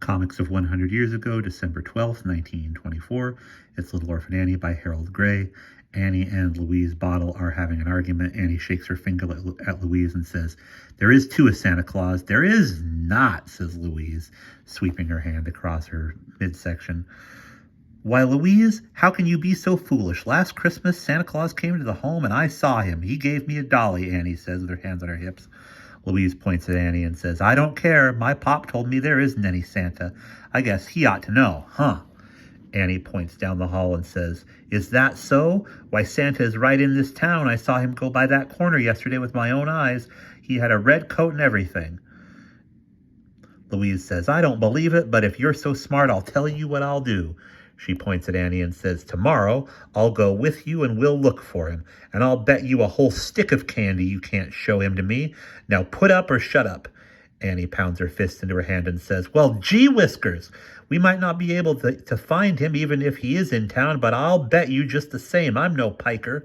Comics of 100 Years Ago, December 12th, 1924. It's Little Orphan Annie by Harold Gray. Annie and Louise Bottle are having an argument. Annie shakes her finger at Louise and says, "There is too a Santa Claus." "There is not," says Louise, sweeping her hand across her midsection. "Why, Louise, how can you be so foolish? Last Christmas, Santa Claus came to the home and I saw him. He gave me a dolly," Annie says with her hands on her hips. Louise points at Annie and says, "I don't care. My pop told me there isn't any Santa. I guess he ought to know, huh?" Annie points down the hall and says, "Is that so? Why, Santa is right in this town. I saw him go by that corner yesterday with my own eyes. He had a red coat and everything." Louise says, "I don't believe it, but if you're so smart, I'll tell you what I'll do." She points at Annie and says, "Tomorrow, I'll go with you and we'll look for him. And I'll bet you a whole stick of candy you can't show him to me. Now put up or shut up." Annie pounds her fist into her hand and says, "Well, gee whiskers! We might not be able to find him even if he is in town, but I'll bet you just the same. I'm no piker."